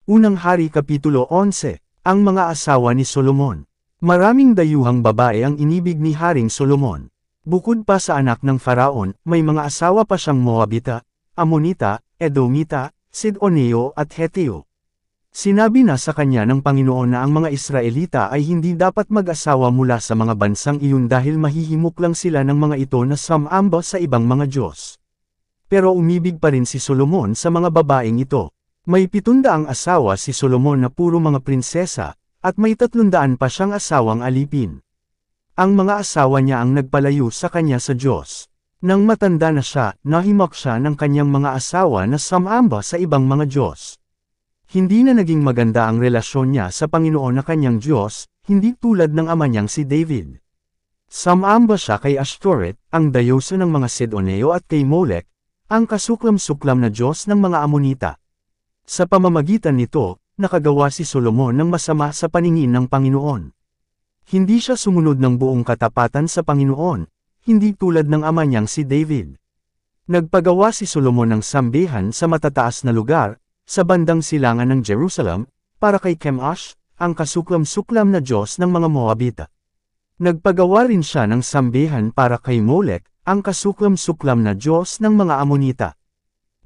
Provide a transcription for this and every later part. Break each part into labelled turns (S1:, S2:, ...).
S1: Unang Hari Kapitulo 11, ang mga asawa ni Solomon. Maraming dayuhang babae ang inibig ni Haring Solomon. Bukod pa sa anak ng Faraon, may mga asawa pa siyang Moabita, Amonita, Edomita, Sidoneo at Heteo. Sinabi na sa kanya ng Panginoon na ang mga Israelita ay hindi dapat mag-asawa mula sa mga bansang iyon dahil mahihimok lang sila ng mga ito na sumamba sa ibang mga Diyos. Pero umibig pa rin si Solomon sa mga babaeng ito. May 700 asawa si Solomon na puro mga prinsesa, at may 300 pa siyang asawang alipin. Ang mga asawa niya ang nagpalayo sa kanya sa Diyos. Nang matanda na siya, nahimak siya ng kanyang mga asawa na sumamba sa ibang mga Diyos. Hindi na naging maganda ang relasyon niya sa Panginoon na kanyang Diyos, hindi tulad ng ama niyang si David. Sumamba siya kay Ashtoreth, ang dayosa ng mga Sidoneo at kay Molech, ang kasuklam-suklam na Diyos ng mga Amonita. Sa pamamagitan nito, nakagawa si Solomon ng masama sa paningin ng Panginoon. Hindi siya sumunod ng buong katapatan sa Panginoon, hindi tulad ng ama niyang si David. Nagpagawa si Solomon ng sambihan sa matataas na lugar, sa bandang silangan ng Jerusalem, para kay Chemosh, ang kasuklam-suklam na Diyos ng mga Moabita. Nagpagawa rin siya ng sambihan para kay Molech, ang kasuklam-suklam na Diyos ng mga Amonita.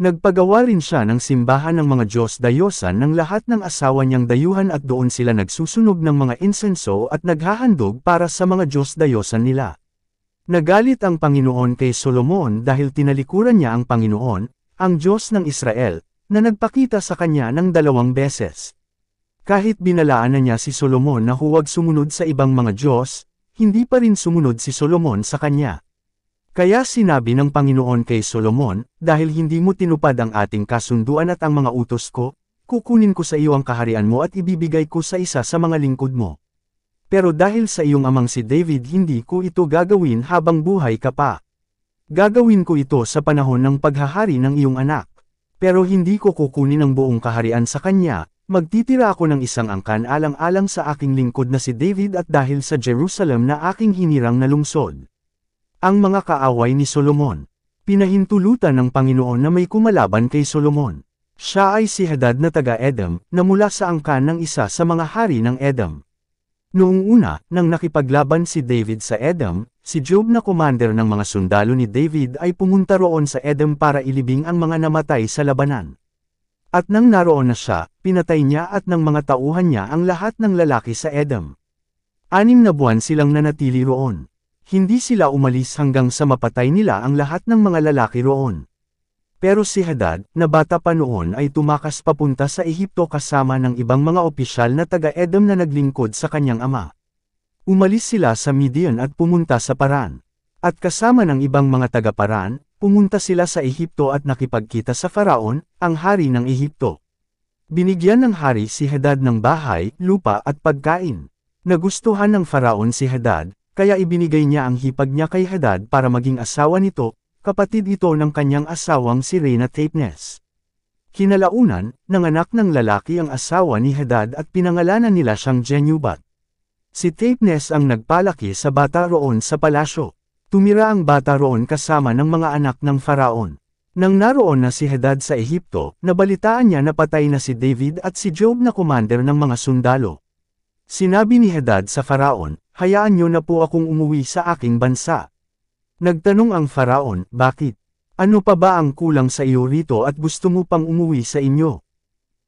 S1: Nagpagawa rin siya ng simbahan ng mga Diyos-dayosan ng lahat ng asawa niyang dayuhan at doon sila nagsusunog ng mga insenso at naghahandog para sa mga Diyos-dayosan nila. Nagalit ang Panginoon kay Solomon dahil tinalikuran niya ang Panginoon, ang Diyos ng Israel, na nagpakita sa kanya ng 2 beses. Kahit binalaan na niya si Solomon na huwag sumunod sa ibang mga Diyos, hindi pa rin sumunod si Solomon sa kanya. Kaya sinabi ng Panginoon kay Solomon, dahil hindi mo tinupad ang ating kasunduan at ang mga utos ko, kukunin ko sa iyo ang kaharian mo at ibibigay ko sa isa sa mga lingkod mo. Pero dahil sa iyong amang si David hindi ko ito gagawin habang buhay ka pa. Gagawin ko ito sa panahon ng paghahari ng iyong anak. Pero hindi ko kukunin ang buong kaharian sa kanya, magtitira ako ng isang angkan alang-alang sa aking lingkod na si David at dahil sa Jerusalem na aking hinirang na lungsod. Ang mga kaaway ni Solomon. Pinahintulutan ng Panginoon na may kumalaban kay Solomon. Siya ay si Hadad na taga-Edom, na mula sa angkan ng isa sa mga hari ng Edom. Noong una, nang nakipaglaban si David sa Edom, si Joab na commander ng mga sundalo ni David ay pumunta roon sa Edom para ilibing ang mga namatay sa labanan. At nang naroon na siya, pinatay niya at ng mga tauhan niya ang lahat ng lalaki sa Edom. 6 na buwan silang nanatili roon. Hindi sila umalis hanggang sa mapatay nila ang lahat ng mga lalaki roon. Pero si Hadad, na bata pa noon ay tumakas papunta sa Ehipto kasama ng ibang mga opisyal na taga-Edom na naglingkod sa kanyang ama. Umalis sila sa Midian at pumunta sa Paran. At kasama ng ibang mga taga-Paran, pumunta sila sa Ehipto at nakipagkita sa Faraon, ang hari ng Ehipto. Binigyan ng hari si Hadad ng bahay, lupa at pagkain. Nagustuhan ng Faraon si Hadad, kaya ibinigay niya ang hipag niya kay Hadad para maging asawa nito, kapatid ito ng kanyang asawang si Reyna Tapnes. Kinalaunan, nanganak ng lalaki ang asawa ni Hadad at pinangalanan nila siyang Genubat. Si Tapnes ang nagpalaki sa bata roon sa palasyo. Tumira ang bata roon kasama ng mga anak ng Faraon. Nang naroon na si Hadad sa Ehipto, nabalitaan niya na patay na si David at si Joab na commander ng mga sundalo. Sinabi ni Hadad sa Faraon, hayaan niyo na po akong umuwi sa aking bansa. Nagtanong ang Faraon, bakit? Ano pa ba ang kulang sa iyo rito at gusto mo pang umuwi sa inyo?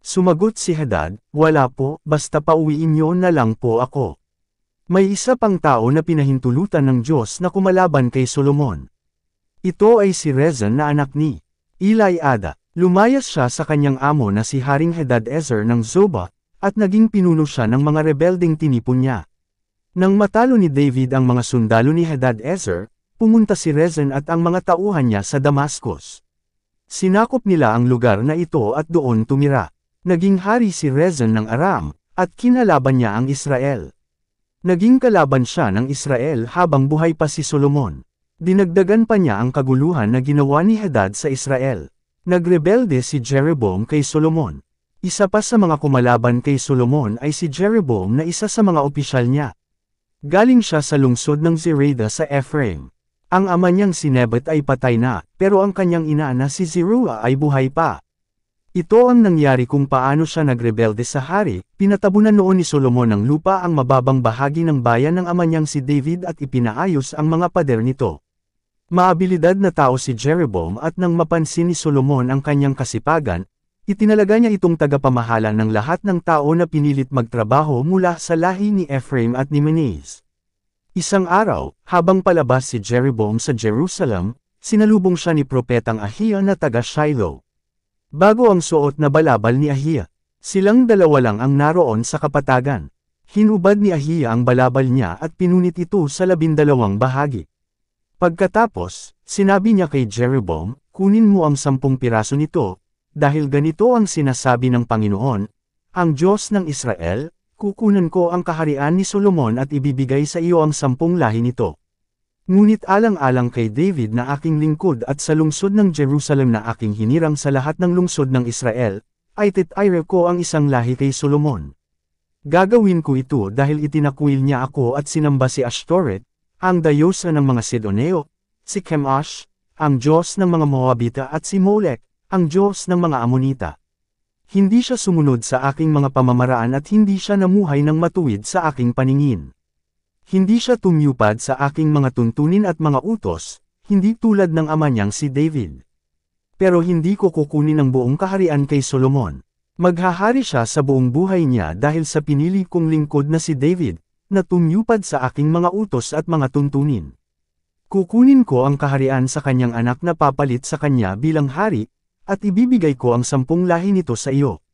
S1: Sumagot si Hadad, wala po, basta pauwiin niyo na lang po ako. May isa pang tao na pinahintulutan ng Diyos na kumalaban kay Solomon. Ito ay si Rezon na anak ni Eliada. Lumayas siya sa kanyang amo na si Haring Hadad-ezer ng Zoba, at naging pinuno siya ng mga rebeldeng tinipon niya. Nang matalo ni David ang mga sundalo ni Hadad-ezer, pumunta si Rezon at ang mga tauhan niya sa Damascus. Sinakop nila ang lugar na ito at doon tumira. Naging hari si Rezon ng Aram, at kinalaban niya ang Israel. Naging kalaban siya ng Israel habang buhay pa si Solomon. Dinagdagan pa niya ang kaguluhan na ginawa ni Hadad sa Israel. Nagrebelde si Jeroboam kay Solomon. Isa pa sa mga kumalaban kay Solomon ay si Jeroboam na isa sa mga opisyal niya. Galing siya sa lungsod ng Zereda sa Ephraim. Ang ama niyang si Nebat ay patay na, pero ang kanyang ina na si Zeruah ay buhay pa. Ito ang nangyari kung paano siya nagrebelde sa hari, pinatabunan noon ni Solomon ng lupa ang mababang bahagi ng bayan ng ama niyang si David at ipinaayos ang mga pader nito. Maabilidad na tao si Jeroboam at nang mapansin ni Solomon ang kanyang kasipagan, itinalaga niya itong tagapamahala ng lahat ng tao na pinilit magtrabaho mula sa lahi ni Ephraim at ni Manase. Isang araw, habang palabas si Jeroboam sa Jerusalem, sinalubong siya ni Propetang Ahiya na taga Shiloh. Bago ang suot na balabal ni Ahiya, silang dalawa lang ang naroon sa kapatagan. Hinubad ni Ahiya ang balabal niya at pinunit ito sa 12 bahagi. Pagkatapos, sinabi niya kay Jeroboam, kunin mo ang 10 piraso nito, dahil ganito ang sinasabi ng Panginoon, ang Diyos ng Israel, kukunan ko ang kaharian ni Solomon at ibibigay sa iyo ang 10 lahi nito. Ngunit alang-alang kay David na aking lingkod at sa lungsod ng Jerusalem na aking hinirang sa lahat ng lungsod ng Israel, ay titire ko ang isang lahi kay Solomon. Gagawin ko ito dahil itinakwil niya ako at sinamba si Ashtoreth, ang dayosa ng mga Sidoneo, si Chemosh, ang Diyos ng mga Moabita at si Molech, ang Diyos ng mga Amonita. Hindi siya sumunod sa aking mga pamamaraan at hindi siya namuhay ng matuwid sa aking paningin. Hindi siya tumupad sa aking mga tuntunin at mga utos, hindi tulad ng ama niyang si David. Pero hindi ko kukunin ang buong kaharian kay Solomon. Maghahari siya sa buong buhay niya dahil sa pinili kong lingkod na si David, na tumupad sa aking mga utos at mga tuntunin. Kukunin ko ang kaharian sa kanyang anak na papalit sa kanya bilang hari, at ibibigay ko ang 10 lahi nito sa iyo.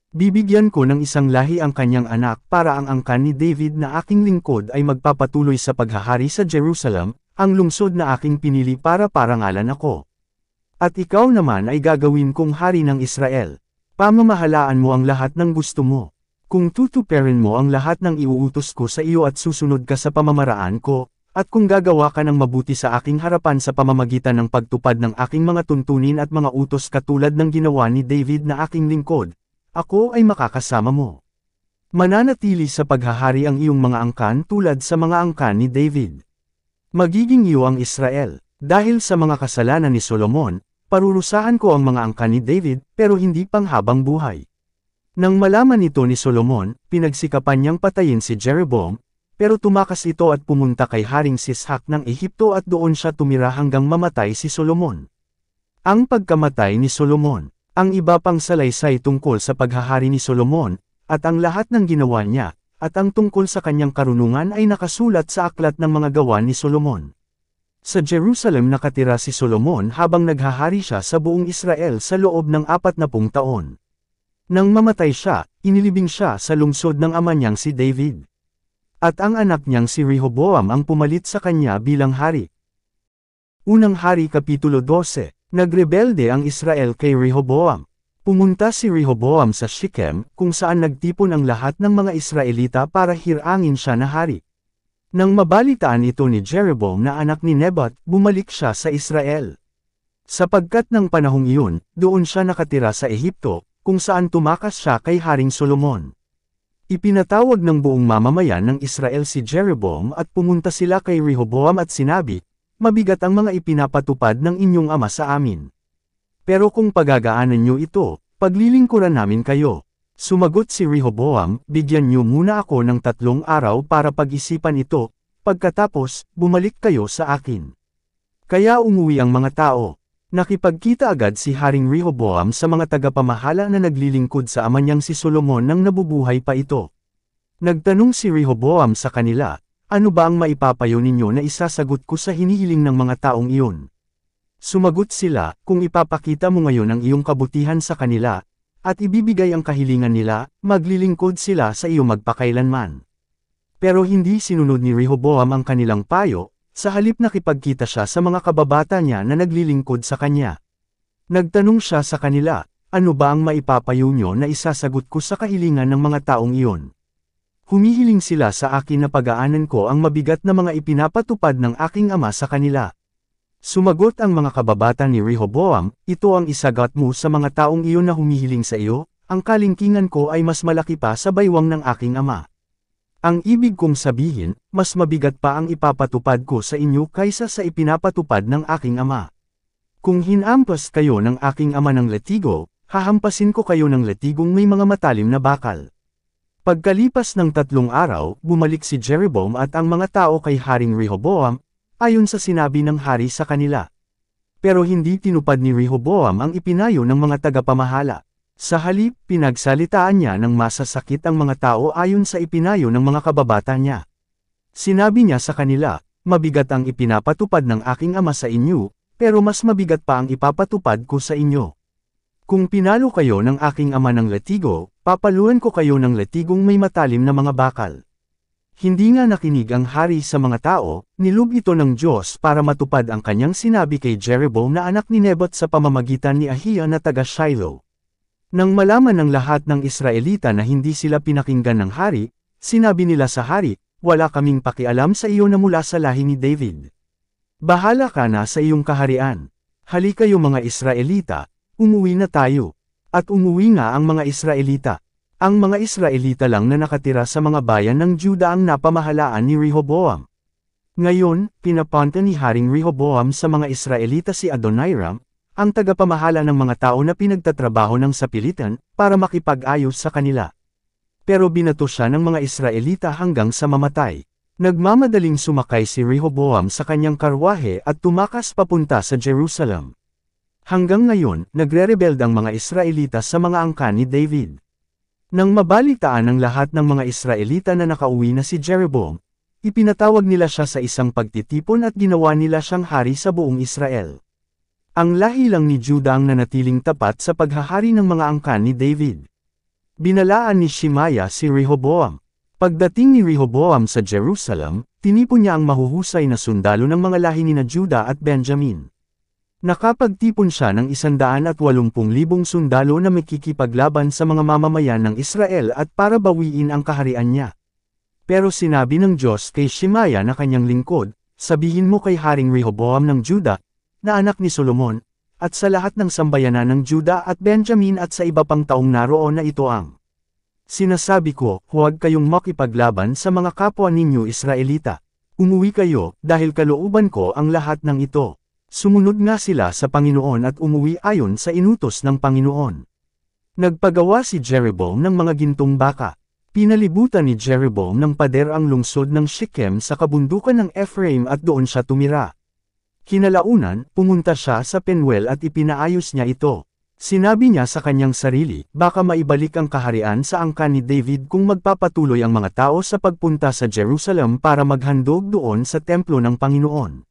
S1: Bibigyan ko ng isang lahi ang kanyang anak para ang angkan ni David na aking lingkod ay magpapatuloy sa paghahari sa Jerusalem, ang lungsod na aking pinili para parangalan ako. At ikaw naman ay gagawin kong hari ng Israel. Pamamahalaan mo ang lahat ng gusto mo. Kung tutuparin mo ang lahat ng iuutos ko sa iyo at susunod ka sa pamamaraan ko, at kung gagawa ka ng mabuti sa aking harapan sa pamamagitan ng pagtupad ng aking mga tuntunin at mga utos katulad ng ginawa ni David na aking lingkod, ako ay makakasama mo. Mananatili sa paghahari ang iyong mga angkan tulad sa mga angkan ni David. Magiging iyo ang Israel. Dahil sa mga kasalanan ni Solomon, parurusahan ko ang mga angkan ni David, pero hindi panghabang buhay. Nang malaman ito ni Solomon, pinagsikapan niyang patayin si Jeroboam, pero tumakas ito at pumunta kay Haring Sishak ng Ehipto at doon siya tumira hanggang mamatay si Solomon. Ang pagkamatay ni Solomon. Ang iba pang salaysay tungkol sa paghahari ni Solomon, at ang lahat ng ginawa niya, at ang tungkol sa kanyang karunungan ay nakasulat sa aklat ng mga gawa ni Solomon. Sa Jerusalem nakatira si Solomon habang naghahari siya sa buong Israel sa loob ng 40 taon. Nang mamatay siya, inilibing siya sa lungsod ng ama niyang si David. At ang anak niyang si Rehoboam ang pumalit sa kanya bilang hari. Unang Hari Kapitulo 12. Nagrebelde ang Israel kay Rehoboam. Pumunta si Rehoboam sa Shechem, kung saan nagtipon ang lahat ng mga Israelita para hirangin siya na hari. Nang mabalitaan ito ni Jeroboam na anak ni Nebat, bumalik siya sa Israel. Sapagkat ng panahong iyon, doon siya nakatira sa Ehipto, kung saan tumakas siya kay Haring Solomon. Ipinatawag ng buong mamamayan ng Israel si Jeroboam at pumunta sila kay Rehoboam at sinabi, mabigat ang mga ipinapatupad ng inyong ama sa amin. Pero kung pagagaanan niyo ito, paglilingkuran namin kayo. Sumagot si Rehoboam, bigyan niyo muna ako ng 3 araw para pag-isipan ito, pagkatapos, bumalik kayo sa akin. Kaya umuwi ang mga tao. Nakipagkita agad si Haring Rehoboam sa mga tagapamahala na naglilingkod sa ama niyang si Solomon nang nabubuhay pa ito. Nagtanong si Rehoboam sa kanila, ano ba ang maipapayo ninyo na isasagot ko sa hinihiling ng mga taong iyon? Sumagot sila, kung ipapakita mo ngayon ang iyong kabutihan sa kanila, at ibibigay ang kahilingan nila, maglilingkod sila sa iyo magpakailanman. Pero hindi sinunod ni Rehoboam ang kanilang payo, sa halip nakipagkita siya sa mga kababata niya na naglilingkod sa kanya. Nagtanong siya sa kanila, ano ba ang maipapayo nyo na isasagot ko sa kahilingan ng mga taong iyon? Humihiling sila sa akin na pag-aanan ko ang mabigat na mga ipinapatupad ng aking ama sa kanila. Sumagot ang mga kababata ni Rehoboam, ito ang isagot mo sa mga taong iyon na humihiling sa iyo, ang kalingkingan ko ay mas malaki pa sa baywang ng aking ama. Ang ibig kong sabihin, mas mabigat pa ang ipapatupad ko sa inyo kaysa sa ipinapatupad ng aking ama. Kung hinampas kayo ng aking ama ng letigo, hahampasin ko kayo ng letigong may mga matalim na bakal. Pagkalipas ng 3 araw, bumalik si Jeroboam at ang mga tao kay Haring Rehoboam, ayon sa sinabi ng hari sa kanila. Pero hindi tinupad ni Rehoboam ang ipinayo ng mga tagapamahala. Sa halip, pinagsalitaan niya ng masasakit ang mga tao ayon sa ipinayo ng mga kababata niya. Sinabi niya sa kanila, mabigat ang ipinapatupad ng aking ama sa inyo, pero mas mabigat pa ang ipapatupad ko sa inyo. Kung pinalo kayo ng aking ama ng letigo, papaluan ko kayo ng letigong may matalim na mga bakal. Hindi nga nakinig ang hari sa mga tao, nilub ito ng Diyos para matupad ang kanyang sinabi kay Jeroboam na anak ni Nebat sa pamamagitan ni Ahia na taga Shiloh. Nang malaman ng lahat ng Israelita na hindi sila pinakinggan ng hari, sinabi nila sa hari, wala kaming pakialam sa iyo na mula sa lahi ni David. Bahala ka na sa iyong kaharian. Halika kayo mga Israelita, umuwi na tayo. At umuwi nga ang mga Israelita. Ang mga Israelita lang na nakatira sa mga bayan ng Juda ang napamahalaan ni Rehoboam. Ngayon, pinapunta ni Haring Rehoboam sa mga Israelita si Adoniram, ang tagapamahala ng mga tao na pinagtatrabaho ng sapilitan, para makipag-ayos sa kanila. Pero binato siya ng mga Israelita hanggang sa mamatay. Nagmamadaling sumakay si Rehoboam sa kanyang karwahe at tumakas papunta sa Jerusalem. Hanggang ngayon, nagre-rebelde ang mga Israelita sa mga angkan ni David. Nang mabalitaan ng lahat ng mga Israelita na nakauwi na si Jeroboam, ipinatawag nila siya sa isang pagtitipon at ginawa nila siyang hari sa buong Israel. Ang lahi lang ni Juda ang nanatiling tapat sa paghahari ng mga angkan ni David. Binalaan ni Shemaiah si Rehoboam. Pagdating ni Rehoboam sa Jerusalem, tinipon niya ang mahuhusay na sundalo ng mga lahi ni Juda at Benjamin. Nakapagtipon siya ng 180,000 sundalo na makikipaglaban sa mga mamamayan ng Israel at para bawiin ang kaharian niya. Pero sinabi ng Diyos kay Shemaiah na kanyang lingkod, sabihin mo kay Haring Rehoboam ng Juda, na anak ni Solomon, at sa lahat ng sambayanan ng Juda at Benjamin at sa iba pang taong naroon na ito ang sinasabi ko, huwag kayong makipaglaban sa mga kapwa ninyo Israelita. Umuwi kayo, dahil kalooban ko ang lahat ng ito. Sumunod nga sila sa Panginoon at umuwi ayon sa inutos ng Panginoon. Nagpagawa si Jeroboam ng mga gintong baka. Pinalibutan ni Jeroboam ng pader ang lungsod ng Shechem sa kabundukan ng Ephraim at doon siya tumira. Kinalaunan, pumunta siya sa Penuel at ipinaayos niya ito. Sinabi niya sa kanyang sarili, baka maibalik ang kaharian sa angkan ni David kung magpapatuloy ang mga tao sa pagpunta sa Jerusalem para maghandog doon sa templo ng Panginoon.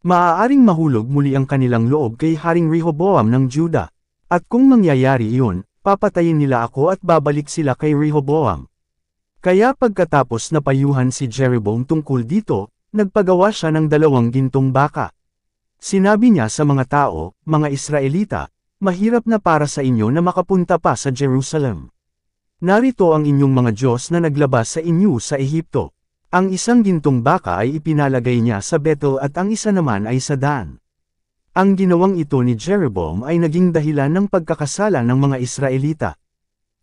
S1: Maaaring mahulog muli ang kanilang loob kay Haring Rehoboam ng Juda. At kung mangyayari iyon, papatayin nila ako at babalik sila kay Rehoboam. Kaya pagkatapos na payuhan si Jeroboam tungkol dito, nagpagawa siya ng 2 gintong baka. Sinabi niya sa mga tao, mga Israelita, mahirap na para sa inyo na makapunta pa sa Jerusalem. Narito ang inyong mga Diyos na naglabas sa inyo sa Ehipto. Ang isang gintong baka ay ipinalagay niya sa Bethel at ang isa naman ay sa Dan. Ang ginawang ito ni Jeroboam ay naging dahilan ng pagkakasala ng mga Israelita.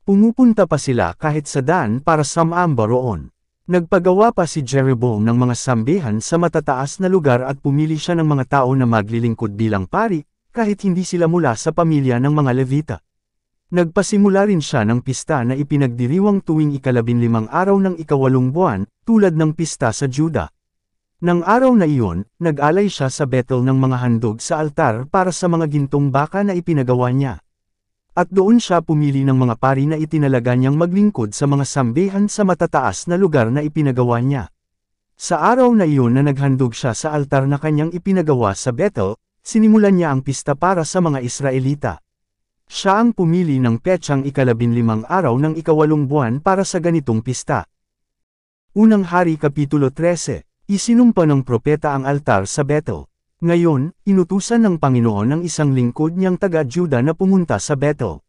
S1: Pumupunta pa sila kahit sa Dan para sumamba roon. Nagpagawa pa si Jeroboam ng mga sambihan sa matataas na lugar at pumili siya ng mga tao na maglilingkod bilang pari, kahit hindi sila mula sa pamilya ng mga Levita. Nagpasimula rin siya ng pista na ipinagdiriwang tuwing 15 araw ng 8 buwan, tulad ng pista sa Juda. Nang araw na iyon, nag-alay siya sa Bethel ng mga handog sa altar para sa mga gintong baka na ipinagawa niya. At doon siya pumili ng mga pari na itinalaga niyang maglingkod sa mga sambihan sa matataas na lugar na ipinagawa niya. Sa araw na iyon na naghandog siya sa altar na kanyang ipinagawa sa Bethel, sinimulan niya ang pista para sa mga Israelita. Siya ang pumili ng petsang 15 araw ng 8 buwan para sa ganitong pista. Unang Hari Kapitulo 13, Isinumpa ng propeta ang altar sa Bethel. Ngayon, inutusan ng Panginoon ang isang lingkod niyang taga-Juda na pumunta sa Bethel.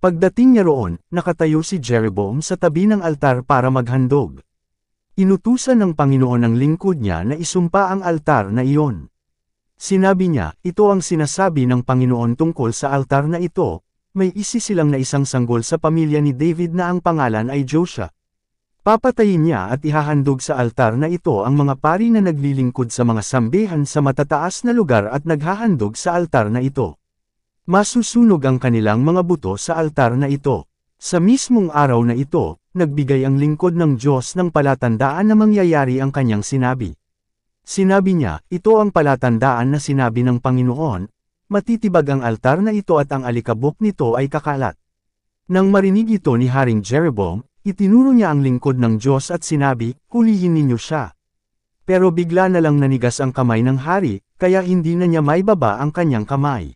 S1: Pagdating niya roon, nakatayo si Jeroboam sa tabi ng altar para maghandog. Inutusan ng Panginoon ang lingkod niya na isumpa ang altar na iyon. Sinabi niya, ito ang sinasabi ng Panginoon tungkol sa altar na ito, may isisilang na isang sanggol sa pamilya ni David na ang pangalan ay Joshua. Papatayin niya at ihahandog sa altar na ito ang mga pari na naglilingkod sa mga sambihan sa matataas na lugar at naghahandog sa altar na ito. Masusunog ang kanilang mga buto sa altar na ito. Sa mismong araw na ito, nagbigay ang lingkod ng Diyos ng palatandaan na mangyayari ang kanyang sinabi. Sinabi niya, ito ang palatandaan na sinabi ng Panginoon, matitibag ang altar na ito at ang alikabok nito ay kakalat. Nang marinig ito ni Haring Jeroboam, itinuro niya ang lingkod ng Diyos at sinabi, hulihin ninyo siya. Pero bigla na lang nanigas ang kamay ng hari, kaya hindi na niya maibaba ang kanyang kamay.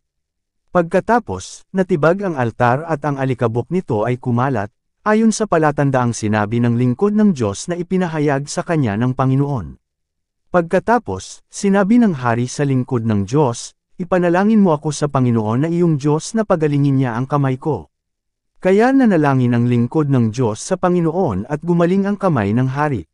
S1: Pagkatapos, natibag ang altar at ang alikabok nito ay kumalat, ayon sa palatandaang sinabi ng lingkod ng Diyos na ipinahayag sa kanya ng Panginoon. Pagkatapos, sinabi ng hari sa lingkod ng Diyos, ipanalangin mo ako sa Panginoon na iyong Diyos na pagalingin niya ang kamay ko. Kaya nanalangin ang lingkod ng Diyos sa Panginoon at gumaling ang kamay ng hari.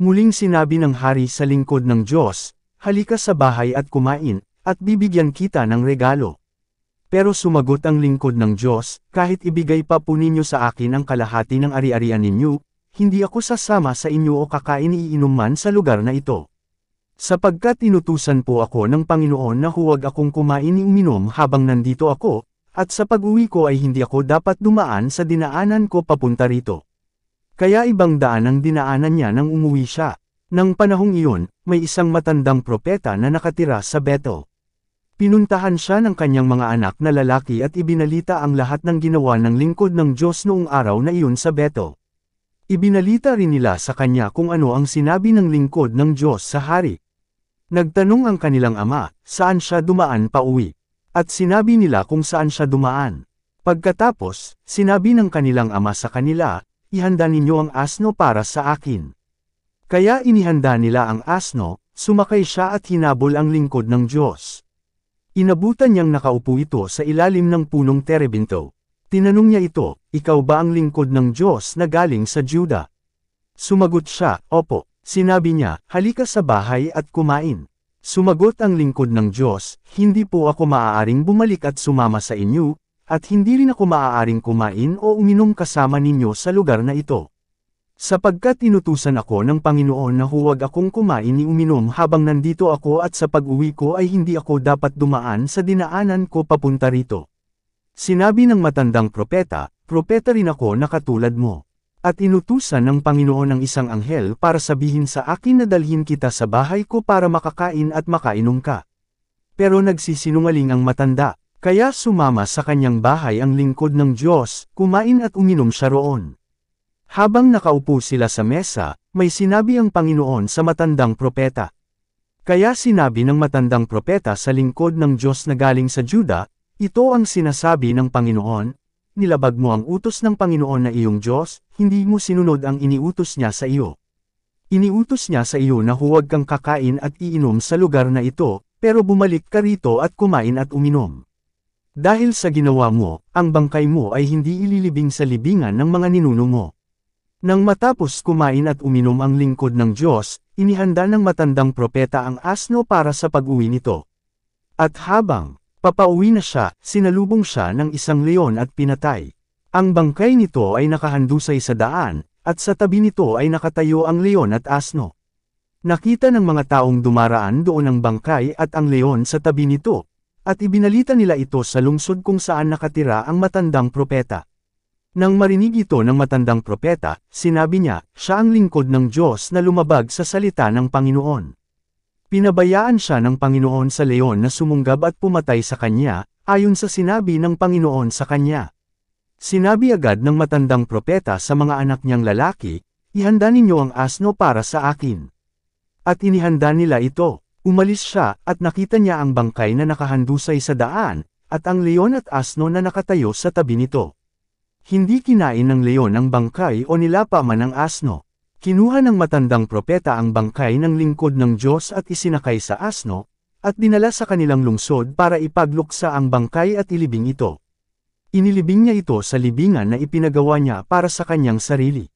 S1: Muling sinabi ng hari sa lingkod ng Diyos, halika sa bahay at kumain, at bibigyan kita ng regalo. Pero sumagot ang lingkod ng Diyos, kahit ibigay pa po ninyo sa akin ang kalahati ng ari-arian ninyo, hindi ako sasama sa inyo o kakain iinom man sa lugar na ito. Sapagkat inutusan po ako ng Panginoon na huwag akong kumain ni uminom habang nandito ako, at sa pag-uwi ko ay hindi ako dapat dumaan sa dinaanan ko papunta rito. Kaya ibang daan ang dinaanan niya nang umuwi siya. Nang panahong iyon, may isang matandang propeta na nakatira sa Bethel. Pinuntahan siya ng kanyang mga anak na lalaki at ibinalita ang lahat ng ginawa ng lingkod ng Diyos noong araw na iyon sa Bethel. Ibinalita rin nila sa kanya kung ano ang sinabi ng lingkod ng Diyos sa hari. Nagtanong ang kanilang ama, saan siya dumaan pa uwi. At sinabi nila kung saan siya dumaan. Pagkatapos, sinabi ng kanilang ama sa kanila, ihanda ninyo ang asno para sa akin. Kaya inihanda nila ang asno, sumakay siya at hinabol ang lingkod ng Diyos. Inabutan niyang nakaupo ito sa ilalim ng punong terebinto. Tinanong niya ito, ikaw ba ang lingkod ng Diyos na galing sa Juda? Sumagot siya, opo. Sinabi niya, halika sa bahay at kumain. Sumagot ang lingkod ng Diyos, hindi po ako maaaring bumalik at sumama sa inyo, at hindi rin ako maaaring kumain o uminom kasama ninyo sa lugar na ito. Sapagkat inutusan ako ng Panginoon na huwag akong kumain ni uminom habang nandito ako at sa pag-uwi ko ay hindi ako dapat dumaan sa dinaanan ko papunta rito. Sinabi ng matandang propeta rin ako na katulad mo. At inutusan ng Panginoon ang isang anghel para sabihin sa akin na dalhin kita sa bahay ko para makakain at makainom ka. Pero nagsisinungaling ang matanda, kaya sumama sa kanyang bahay ang lingkod ng Diyos, kumain at uminom siya roon. Habang nakaupo sila sa mesa, may sinabi ang Panginoon sa matandang propeta. Kaya sinabi ng matandang propeta sa lingkod ng Diyos na galing sa Juda, ito ang sinasabi ng Panginoon, nilabag mo ang utos ng Panginoon na iyong Diyos, hindi mo sinunod ang iniutos niya sa iyo. Iniutos niya sa iyo na huwag kang kakain at iinom sa lugar na ito, pero bumalik ka rito at kumain at uminom. Dahil sa ginawa mo, ang bangkay mo ay hindi ililibing sa libingan ng mga ninuno mo. Nang matapos kumain at uminom ang lingkod ng Diyos, inihanda ng matandang propeta ang asno para sa pag-uwi nito. At habang papauwi na siya, sinalubong siya ng isang leon at pinatay. Ang bangkay nito ay nakahandusay sa daan, at sa tabi nito ay nakatayo ang leon at asno. Nakita ng mga taong dumaraan doon ang bangkay at ang leon sa tabi nito, at ibinalita nila ito sa lungsod kung saan nakatira ang matandang propeta. Nang marinig ito ng matandang propeta, sinabi niya, siya ang lingkod ng Diyos na lumabag sa salita ng Panginoon. Pinabayaan siya ng Panginoon sa leon na sumunggab at pumatay sa kanya, ayon sa sinabi ng Panginoon sa kanya. Sinabi agad ng matandang propeta sa mga anak niyang lalaki, ihanda ninyo ang asno para sa akin. At inihanda nila ito. Umalis siya, at nakita niya ang bangkay na nakahandusay sa daan, at ang leon at asno na nakatayo sa tabi nito. Hindi kinain ng leon ang bangkay o nilapa man ang asno. Kinuha ng matandang propeta ang bangkay ng lingkod ng Diyos at isinakay sa asno, at dinala sa kanilang lungsod para ipagluksa ang bangkay at ilibing ito. Inilibing niya ito sa libingan na ipinagawa niya para sa kanyang sarili.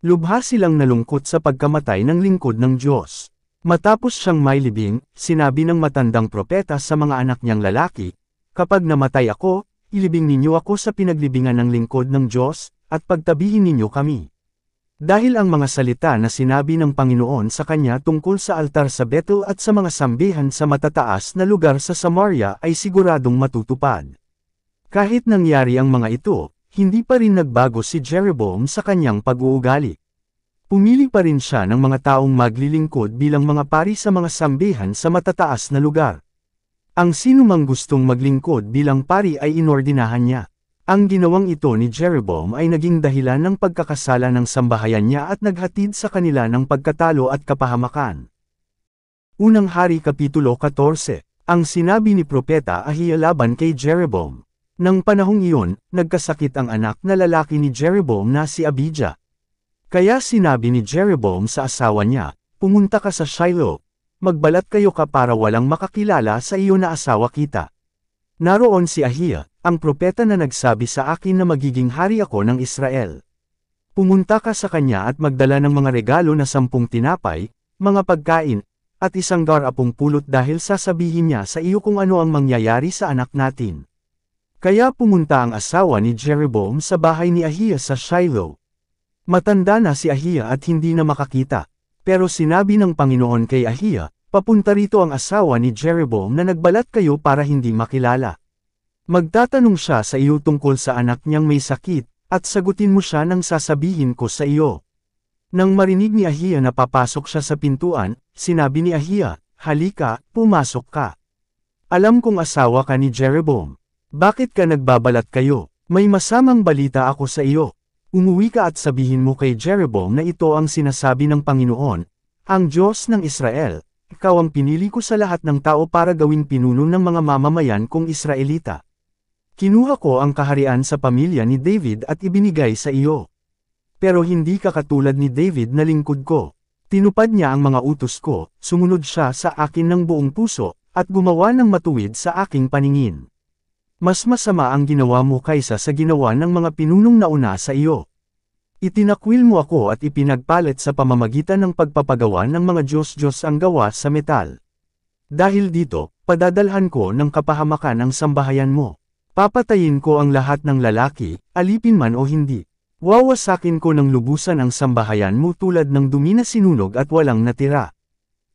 S1: Lubha silang nalungkot sa pagkamatay ng lingkod ng Diyos. Matapos siyang mailibing, sinabi ng matandang propeta sa mga anak niyang lalaki, kapag namatay ako, ilibing ninyo ako sa pinaglibingan ng lingkod ng Diyos, at pagtabihin ninyo kami. Dahil ang mga salita na sinabi ng Panginoon sa kanya tungkol sa altar sa Bethel at sa mga sambihan sa matataas na lugar sa Samaria ay siguradong matutupad. Kahit nangyari ang mga ito, hindi pa rin nagbago si Jeroboam sa kanyang pag-uugali. Pumili pa rin siya ng mga taong maglilingkod bilang mga pari sa mga sambihan sa matataas na lugar. Ang sinumang gustong maglingkod bilang pari ay inordinahan niya. Ang ginawang ito ni Jeroboam ay naging dahilan ng pagkakasala ng sambahayan niya at naghatid sa kanila ng pagkatalo at kapahamakan. Unang Hari Kapitulo 14. Ang sinabi ni Propeta Ahiya laban kay Jeroboam. Nang panahong iyon, nagkasakit ang anak na lalaki ni Jeroboam na si Abijah. Kaya sinabi ni Jeroboam sa asawa niya, "Pumunta ka sa Shiloh, magbalat kayo ka para walang makakilala sa iyo na asawa kita." Naroon si Ahiya, ang propeta na nagsabi sa akin na magiging hari ako ng Israel. Pumunta ka sa kanya at magdala ng mga regalo na 10 tinapay, mga pagkain, at 110 pulot dahil sasabihin niya sa iyo kung ano ang mangyayari sa anak natin. Kaya pumunta ang asawa ni Jeroboam sa bahay ni Ahiya sa Shiloh. Matanda na si Ahiya at hindi na makakita. Pero sinabi ng Panginoon kay Ahiya, "Papunta rito ang asawa ni Jeroboam na nagbalat kayo para hindi makilala. Magtatanong siya sa iyo tungkol sa anak niyang may sakit, at sagutin mo siya nang sasabihin ko sa iyo." Nang marinig ni Ahiya na papasok siya sa pintuan, sinabi ni Ahiya, "Halika, pumasok ka. Alam kong asawa ka ni Jeroboam. Bakit ka nagbabalat kayo? May masamang balita ako sa iyo. Umuwi ka at sabihin mo kay Jeroboam na ito ang sinasabi ng Panginoon, ang Diyos ng Israel, ikaw ang pinili ko sa lahat ng tao para gawing pinuno ng mga mamamayan kong Israelita. Kinuha ko ang kaharian sa pamilya ni David at ibinigay sa iyo. Pero hindi ka katulad ni David na lingkod ko. Tinupad niya ang mga utos ko, sumunod siya sa akin ng buong puso, at gumawa ng matuwid sa aking paningin. Mas masama ang ginawa mo kaysa sa ginawa ng mga pinunong nauna sa iyo. Itinakwil mo ako at ipinagpalit sa pamamagitan ng pagpapagawa ng mga Diyos-Diyos ang gawa sa metal. Dahil dito, padadalhan ko ng kapahamakan ang sambahayan mo. Papatayin ko ang lahat ng lalaki, alipin man o hindi. Wawasakin ko ng lubusan ang sambahayan mo tulad ng dumi na sinunog at walang natira.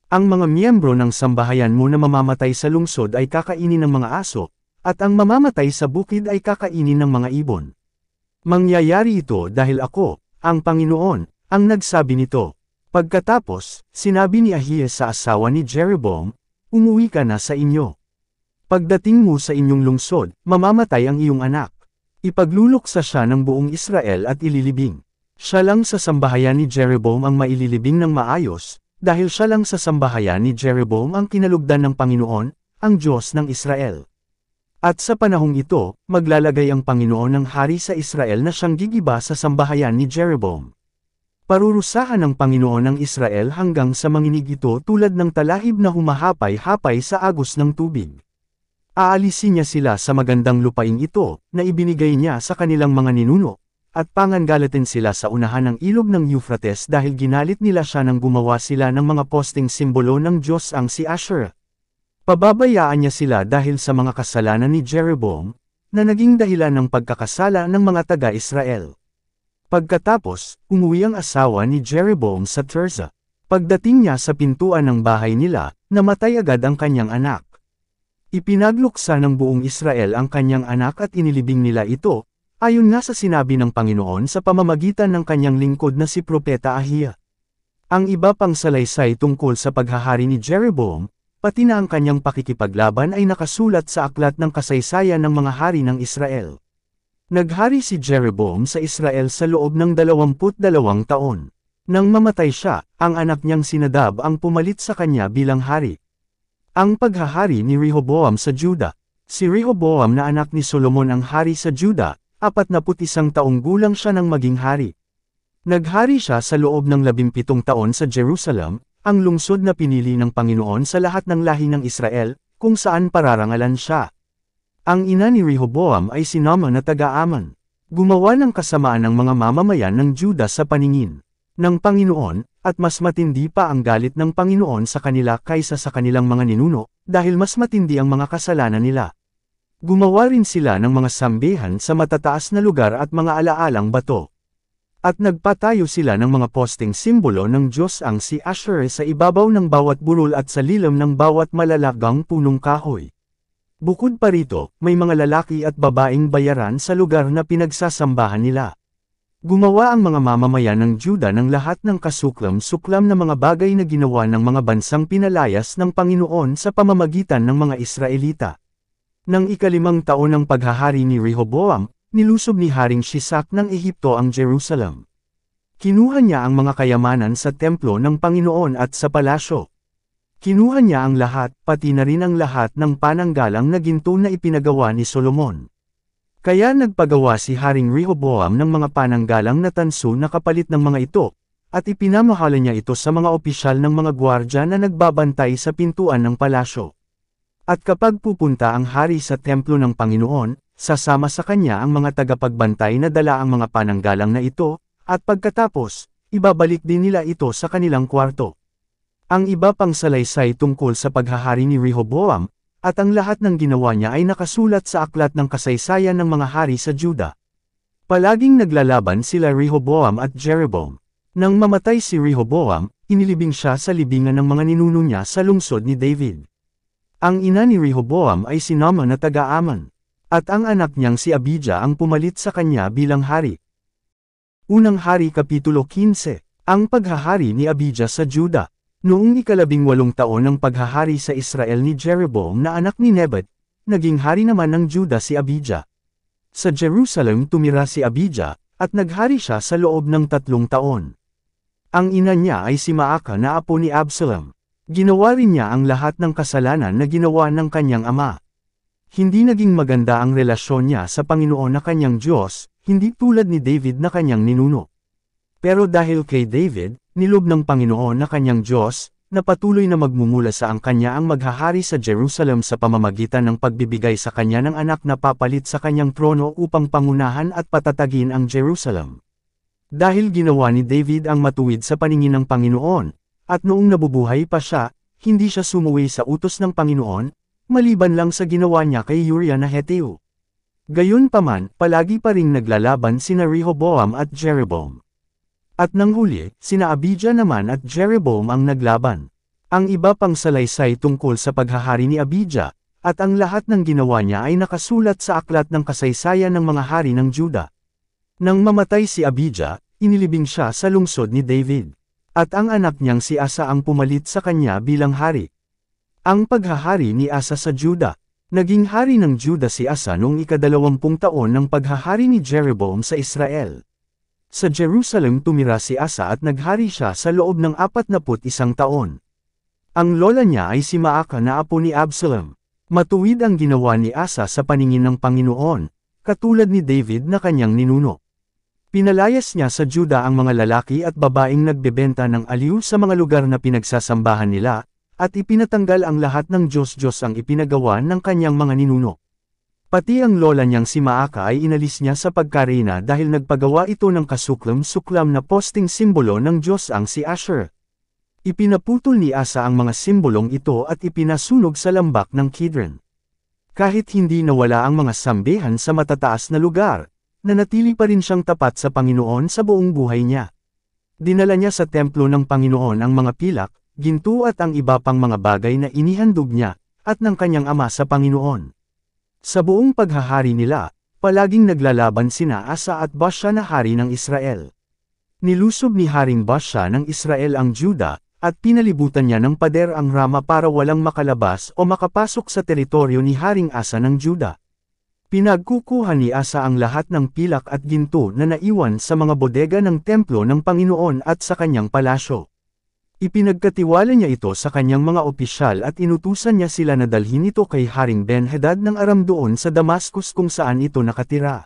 S1: Ang mga miyembro ng sambahayan mo na mamamatay sa lungsod ay kakainin ng mga aso, at ang mamamatay sa bukid ay kakainin ng mga ibon. Mangyayari ito dahil ako, ang Panginoon, ang nagsabi nito. Pagkatapos, sinabi ni Ahiya sa asawa ni Jeroboam, "Umuwi ka na sa inyo. Pagdating mo sa inyong lungsod, mamamatay ang iyong anak. Ipagluluksa siya ng buong Israel at ililibing. Siya lang sa sambahayan ni Jeroboam ang maililibing ng maayos, dahil siya lang sa sambahayan ni Jeroboam ang kinalugdan ng Panginoon, ang Diyos ng Israel. At sa panahong ito, maglalagay ang Panginoon ng hari sa Israel na siyang gigiba sa sambahayan ni Jeroboam. Parurusahan ng Panginoon ng Israel hanggang sa manginig ito tulad ng talahib na humahapay-hapay sa agos ng tubig. Aalisin niya sila sa magandang lupaing ito, na ibinigay niya sa kanilang mga ninuno, at pangangalatin sila sa unahan ng ilog ng Euphrates dahil ginalit nila siya nang gumawa sila ng mga posting simbolo ng Diyos ang si Asherah. Pababayaan niya sila dahil sa mga kasalanan ni Jeroboam, na naging dahilan ng pagkakasala ng mga taga-Israel. Pagkatapos, umuwi ang asawa ni Jeroboam sa Tirzah. Pagdating niya sa pintuan ng bahay nila, namatay agad ang kanyang anak. Ipinagluksa ng buong Israel ang kanyang anak at inilibing nila ito, ayon nga sa sinabi ng Panginoon sa pamamagitan ng kanyang lingkod na si Propeta Ahiya. Ang iba pang salaysay tungkol sa paghahari ni Jeroboam, pati na ang kanyang pakikipaglaban ay nakasulat sa aklat ng kasaysayan ng mga hari ng Israel. Naghari si Jeroboam sa Israel sa loob ng 22 taon. Nang mamatay siya, ang anak niyang si Nadab ang pumalit sa kanya bilang hari. Ang paghahari ni Rehoboam sa Juda. Si Rehoboam na anak ni Solomon ang hari sa Juda, 41 taong gulang siya nang maging hari. Naghari siya sa loob ng 17 taon sa Jerusalem, ang lungsod na pinili ng Panginoon sa lahat ng lahi ng Israel, kung saan pararangalan siya. Ang ina ni Rehoboam ay si Naamah na taga-Ammon. Gumawa ng kasamaan ng mga mamamayan ng Juda sa paningin ng Panginoon, at mas matindi pa ang galit ng Panginoon sa kanila kaysa sa kanilang mga ninuno, dahil mas matindi ang mga kasalanan nila. Gumawa rin sila ng mga sambihan sa matataas na lugar at mga alaalang bato. At nagpatayo sila ng mga posting simbolo ng Diyos ang si Asherah sa ibabaw ng bawat burol at sa lilim ng bawat malalagang punong kahoy. Bukod pa rito, may mga lalaki at babaeng bayaran sa lugar na pinagsasambahan nila. Gumawa ang mga mamamayan ng Juda ng lahat ng kasuklam-suklam na mga bagay na ginawa ng mga bansang pinalayas ng Panginoon sa pamamagitan ng mga Israelita. Nang ikalimang taon ng paghahari ni Rehoboam, nilusob ni Haring Shisak ng Ehipto ang Jerusalem. Kinuha niya ang mga kayamanan sa templo ng Panginoon at sa palasyo. Kinuha niya ang lahat, pati na rin ang lahat ng pananggalang na ginto na ipinagawa ni Solomon. Kaya nagpagawa si Haring Rehoboam ng mga pananggalang na tanso na kapalit ng mga ito, at ipinamahala niya ito sa mga opisyal ng mga gwardya na nagbabantay sa pintuan ng palasyo. At kapag pupunta ang hari sa templo ng Panginoon, sasama sa kanya ang mga tagapagbantay na dala ang mga pananggalang na ito, at pagkatapos, ibabalik din nila ito sa kanilang kwarto. Ang iba pang salaysay tungkol sa paghahari ni Rehoboam, at ang lahat ng ginawa niya ay nakasulat sa aklat ng kasaysayan ng mga hari sa Juda. Palaging naglalaban sila Rehoboam at Jeroboam. Nang mamatay si Rehoboam, inilibing siya sa libingan ng mga ninuno niya sa lungsod ni David. Ang ina ni Rehoboam ay si Naamah na taga-Ammon, at ang anak niyang si Abijah ang pumalit sa kanya bilang hari. Unang Hari Kapitulo 15, Ang paghahari ni Abijah sa Juda. Noong ika-18 taon ng paghahari sa Israel ni Jeroboam na anak ni Nebat, naging hari naman ng Juda si Abijah. Sa Jerusalem tumira si Abijah, at naghari siya sa loob ng 3 taon. Ang ina niya ay si Maaka na apo ni Absalom. Ginawa rin niya ang lahat ng kasalanan na ginawa ng kanyang ama. Hindi naging maganda ang relasyon niya sa Panginoon na kanyang Diyos, hindi tulad ni David na kanyang ninuno. Pero dahil kay David, nilob ng Panginoon na kanyang Diyos, na patuloy na magmumula sa ang kanya ang maghahari sa Jerusalem sa pamamagitan ng pagbibigay sa kanya ng anak na papalit sa kanyang trono upang pangunahan at patatagin ang Jerusalem. Dahil ginawa ni David ang matuwid sa paningin ng Panginoon, at noong nabubuhay pa siya, hindi siya sumuwi sa utos ng Panginoon, maliban lang sa ginawa niya kay Uriah na Heteo. Gayunpaman, palagi pa ring naglalaban sina Rehoboam at Jeroboam. At nang huli, sina Abijah naman at Jeroboam ang naglaban. Ang iba pang salaysay tungkol sa paghahari ni Abijah, at ang lahat ng ginawa niya ay nakasulat sa aklat ng kasaysayan ng mga hari ng Juda. Nang mamatay si Abijah, inilibing siya sa lungsod ni David. At ang anak niyang si Asa ang pumalit sa kanya bilang hari. Ang paghahari ni Asa sa Juda. Naging hari ng Juda si Asa noong ika-20 taon ng paghahari ni Jeroboam sa Israel. Sa Jerusalem tumira si Asa at naghari siya sa loob ng 41 taon. Ang lola niya ay si Maaka na apo ni Absalom. Matuwid ang ginawa ni Asa sa paningin ng Panginoon, katulad ni David na kanyang ninuno. Pinalayas niya sa Juda ang mga lalaki at babaeng nagbebenta ng aliw sa mga lugar na pinagsasambahan nila, at ipinatanggal ang lahat ng Diyos-Diyos ang ipinagawa ng kanyang mga ninuno. Pati ang lola niyang si Maaka ay inalis niya sa pagkarina dahil nagpagawa ito ng kasuklam-suklam na posting simbolo ng Diyos ang si Asher. Ipinaputol ni Asa ang mga simbolong ito at ipinasunog sa lambak ng Kidron. Kahit hindi nawala ang mga sambihan sa matataas na lugar, nanatili pa rin siyang tapat sa Panginoon sa buong buhay niya. Dinala niya sa templo ng Panginoon ang mga pilak, ginto at ang iba pang mga bagay na inihandog niya, at ng kanyang ama sa Panginoon. Sa buong paghahari nila, palaging naglalaban sina Asa at Baasha na hari ng Israel. Nilusob ni Haring Baasha ng Israel ang Juda, at pinalibutan niya ng pader ang Rama para walang makalabas o makapasok sa teritoryo ni Haring Asa ng Juda. Pinagkukuha ni Asa ang lahat ng pilak at ginto na naiwan sa mga bodega ng templo ng Panginoon at sa kanyang palasyo. Ipinagkatiwala niya ito sa kanyang mga opisyal at inutusan niya sila na dalhin ito kay Haring Ben-Hadad ng Aram doon sa Damascus kung saan ito nakatira.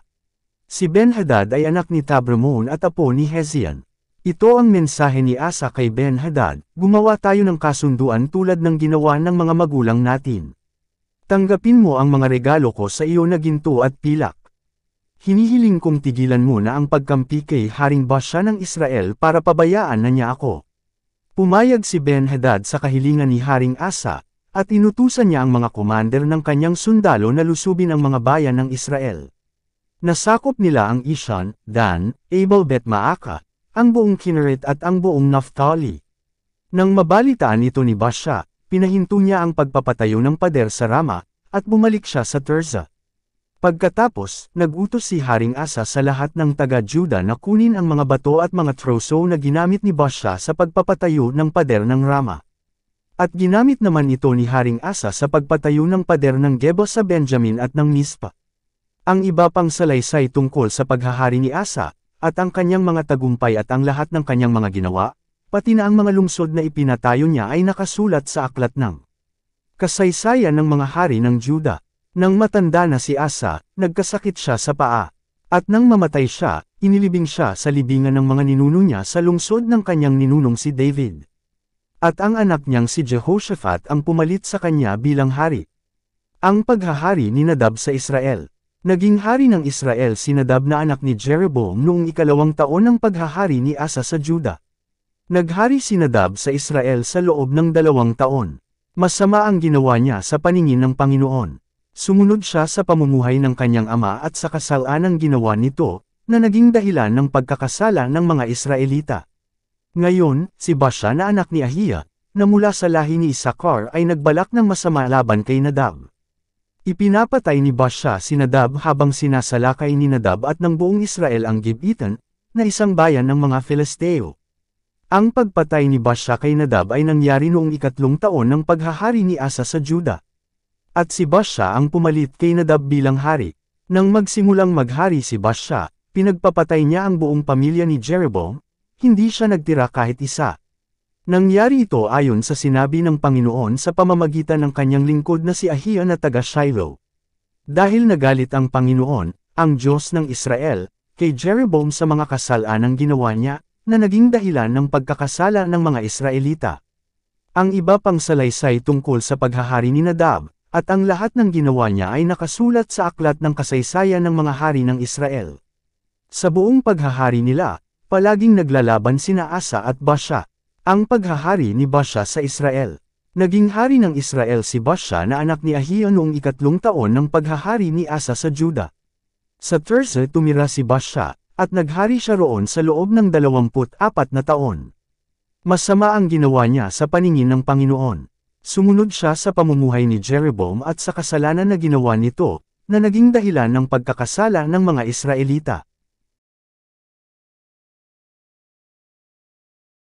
S1: Si Ben-Hadad ay anak ni Tabrimon at apo ni Hezion. Ito ang mensahe ni Asa kay Ben-Hadad, gumawa tayo ng kasunduan tulad ng ginawa ng mga magulang natin. Tanggapin mo ang mga regalo ko sa iyo na ginto at pilak. Hinihiling kong tigilan mo na ang pagkampi kay Haring Baasha ng Israel para pabayaan na niya ako. Pumayag si Ben-Hadad sa kahilingan ni Haring Asa, at inutusan niya ang mga komander ng kanyang sundalo na lusubin ang mga bayan ng Israel. Nasakop nila ang Ishan, Dan, Abel-Bet-Maaka, ang buong Kinneret at ang buong Naphtali. Nang mabalitaan ito ni Baasha, pinahinto niya ang pagpapatayo ng pader sa Rama, at bumalik siya sa Tirzah. Pagkatapos, nag-utos si Haring Asa sa lahat ng taga-Juda na kunin ang mga bato at mga troso na ginamit ni Baasha sa pagpapatayo ng pader ng Rama. At ginamit naman ito ni Haring Asa sa pagpatayo ng pader ng Geba sa Benjamin at ng Mispa. Ang iba pang salaysay tungkol sa paghahari ni Asa, at ang kanyang mga tagumpay at ang lahat ng kanyang mga ginawa, pati na ang mga lungsod na ipinatayo niya ay nakasulat sa aklat ng kasaysayan ng mga hari ng Juda. Nang matanda na si Asa, nagkasakit siya sa paa. At nang mamatay siya, inilibing siya sa libingan ng mga ninuno niya sa lungsod ng kanyang ninunong si David. At ang anak niyang si Jehoshaphat ang pumalit sa kanya bilang hari. Ang paghahari ni Nadab sa Israel. Naging hari ng Israel si Nadab na anak ni Jeroboam noong 2 taon ng paghahari ni Asa sa Juda. Naghari si Nadab sa Israel sa loob ng 2 taon. Masama ang ginawa niya sa paningin ng Panginoon. Sumunod siya sa pamumuhay ng kanyang ama at sa kasalanang ginawa nito, na naging dahilan ng pagkakasala ng mga Israelita. Ngayon, si Baasha na anak ni Ahiya, na mula sa lahi ni Isakar ay nagbalak ng masama laban kay Nadab. Ipinapatay ni Baasha si Nadab habang sinasalakay ni Nadab at ng buong Israel ang Gibeton, na isang bayan ng mga Filisteo. Ang pagpatay ni Baasha kay Nadab ay nangyari noong 3 taon ng paghahari ni Asa sa Juda. At si Baasha ang pumalit kay Nadab bilang hari. Nang magsimulang maghari si Baasha, pinagpapatay niya ang buong pamilya ni Jeroboam, hindi siya nagtira kahit isa. Nangyari ito ayon sa sinabi ng Panginoon sa pamamagitan ng kanyang lingkod na si Ahiya na taga Shiloh. Dahil nagalit ang Panginoon, ang Diyos ng Israel, kay Jeroboam sa mga kasalanang ginawa niya, na naging dahilan ng pagkakasala ng mga Israelita. Ang iba pang salaysay tungkol sa paghahari ni Nadab, at ang lahat ng ginawa niya ay nakasulat sa aklat ng kasaysayan ng mga hari ng Israel. Sa buong paghahari nila, palaging naglalaban sina Asa at Baasha. Ang paghahari ni Baasha sa Israel. Naging hari ng Israel si Baasha na anak ni Ahiya noong 3 taon ng paghahari ni Asa sa Juda. Sa Tirzah tumira si Baasha, at naghari siya roon sa loob ng 24 na taon. Masama ang ginawa niya sa paningin ng Panginoon. Sumunod siya sa pamumuhay ni Jeroboam at sa kasalanan na ginawa nito, na naging dahilan ng pagkakasala ng mga Israelita.